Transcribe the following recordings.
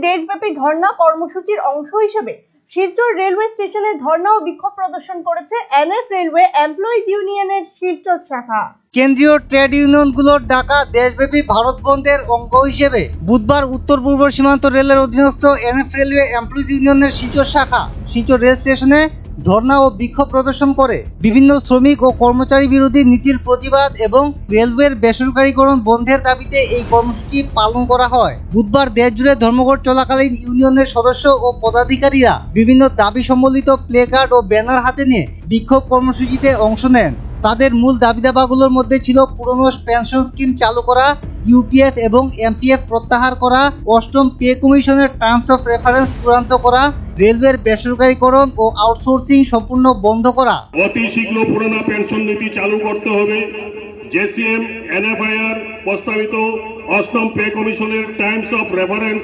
দেশব্যাপী ধর্ণা কর্মসূচির অংশ হিসেবে শিলচর রেলওয়ে স্টেশনে ধর্ণা ও বিক্ষোভ প্রদর্শন করেছে এনএফ রেলওয়ে এমপ্লয়িজ ইউনিয়নের শিলচর শাখা। কেন্দ্রীয় ট্রেড ইউনিয়নগুলোর ডাকা দেশব্যাপী ভারত বন্ধের অঙ্গ হিসেবে বুধবার উত্তর পূর্ব সীমান্ত রেলের অধীনস্থ এনএফ রেলওয়ে এমপ্লয়িজ ইউনিয়নের শিলচর শাখা শিলচর রেল স্টেশনে ধর্ণা ও বিক্ষোভ প্রদর্শন করে বিভিন্ন শ্রমিক ও কর্মচারী বিরোধী নীতির প্রতিবাদ এবং রেলওয়ের বেসরকারীকরণ বন্ধের দাবিতে এই কর্মসূচি পালন করা হয়। বুধবার দেশজুড়ে ধর্মঘট চলাকালীন ইউনিয়নের সদস্য ও পদাধিকারীরা বিভিন্ন দাবি সম্বলিত প্লেকার্ড ও ব্যানার হাতে নিয়ে বিক্ষোভ কর্মসূচিতে অংশ নেন। তাদের মূল দাবিদাবাগুলোর মধ্যে ছিল পুরনো পেনশন স্কিম চালু করা, ইউপিএফ এবং এমপিএফ প্রত্যাহার করা, অষ্টম পে কমিশনের টার্মস অফ রেফারেন্স চূড়ান্ত করা, রেলওয়ের বেসরকারীকরণ ও আউটসোর্সিং সম্পূর্ণ বন্ধ করা। অতি শীঘ্র পুরনো পেনশন নীতি চালু করতে হবে। জেসিএম এনএফআইআর প্রস্তাবিত অষ্টম পে কমিশনের টার্মস অফ রেফারেন্স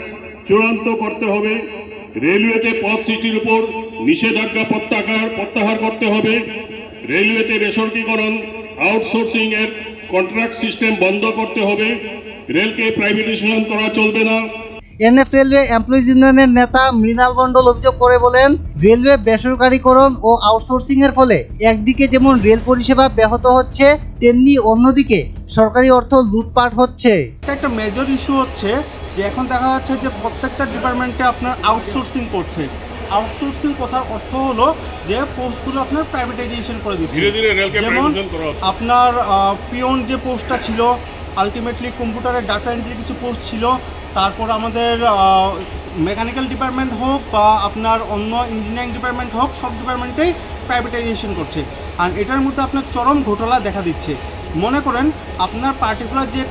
চূড়ান্ত করতে হবে। রেলওয়েতে পদ সৃষ্টির উপর নিষেধাজ্ঞা প্রত্যাহার করতে হবে। রেলওয়েতে বেসরকারীকরণ আউটসোর্সিং এর কন্ট্রাক্ট সিস্টেম বন্ধ করতে হবে। রেলকে প্রাইভেটাইজেশন করা চলবে না। এনএফ রেলওয়ে এমপ্লয়িজ ইউনিয়নের নেতা মৃণাল মণ্ডল অভিযোগ করে বলেন, রেলওয়ে বেসরকারীকরণ ও আউটসোর্সিং এর ফলে একদিকে যেমন রেল পরিষেবা ব্যাহত হচ্ছে, তেমনি অন্যদিকে সরকারি অর্থ লুটপাট হচ্ছে। একটা মেজর ইস্যু হচ্ছে যে এখন দেখা যাচ্ছে যে প্রত্যেকটা ডিপার্টমেন্টে আপনার আউটসোর্সিং করছে। আউটসোর্সিং কথার অর্থ হলো যে পোস্টগুলো আপনার প্রাইভেটাইজেশন করে দিচ্ছে। যেমন আপনার পিওন যে পোস্টটা ছিল, আলটিমেটলি কম্পিউটারের ডাটা এন্ট্রি কিছু পোস্ট ছিল, তারপর আমাদের মেকানিক্যাল ডিপার্টমেন্ট হোক বা আপনার অন্য ইঞ্জিনিয়ারিং ডিপার্টমেন্ট হোক, সব ডিপার্টমেন্টেই প্রাইভেটাইজেশন করছে। আর এটার মধ্যে আপনার চরম ঘোটালা দেখা দিচ্ছে। মনে করেন আপনার পার্টিকুলার যে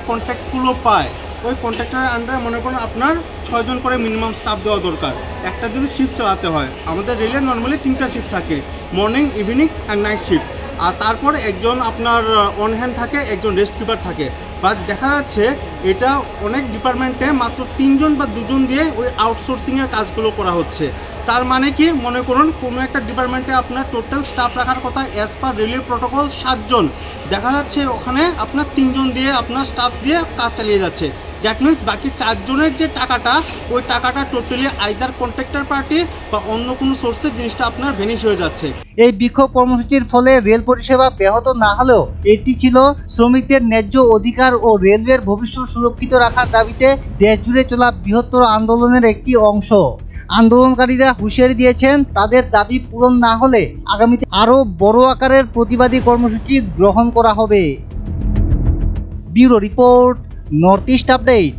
কন্ট্রাক্টগুলো পায়, ওই কন্ট্রাক্টরের আন্ডারে মনে করেন আপনার 6 জন করে মিনিমাম স্টাফ দেওয়া দরকার। একটা যদি শিফট চালাতে হয়, আমাদের রেলে নর্মালি 3টা শিফট থাকে, morning, evening and night shift. আর তারপর একজন আপনার অন হ্যান্ড থাকে, একজন রেস্ট কিপার থাকে। বাট দেখা যাচ্ছে এটা অনেক ডিপার্টমেন্টে মাত্র 3 জন বা 2 জন দিয়ে ওই আউটসোর্সিংয়ের কাজগুলো করা হচ্ছে। তার মানে কি, মনে করুন কোনো একটা ডিপার্টমেন্টে আপনার টোটাল স্টাফ রাখার কথা অ্যাজ পার রেলওয়ে প্রোটোকল 7 জন, দেখা যাচ্ছে ওখানে আপনার 3 জন দিয়ে আপনার স্টাফ দিয়ে কাজ চালিয়ে যাচ্ছে। দ্যাট মিনস বাকি 4 জনের যে টাকাটা, ওই টাকাটা টোটালি আইদার কন্ট্রাক্টর পার্টি বা অন্য কোনো সোর্সের জিনিসটা আপনার ভেনিশ হয়ে যাচ্ছে। এই বিক্ষোভ কর্মসূচির ফলে রেল পরিষেবা ব্যাহত না হলেও এটি ছিল শ্রমিকদের ন্যায্য অধিকার ও রেলওয়ের ভবিষ্যৎ সুরক্ষিত রাখার দাবিতে দেশজুড়ে চলা বৃহত্তর আন্দোলনের একটি অংশ। আন্দোলনকারীরা হুঁশিয়ারি দিয়েছেন, তাদের দাবি পূরণ না হলে আগামীতে আরও বড় আকারের প্রতিবাদী কর্মসূচি গ্রহণ করা হবে। Bureau report, north east update.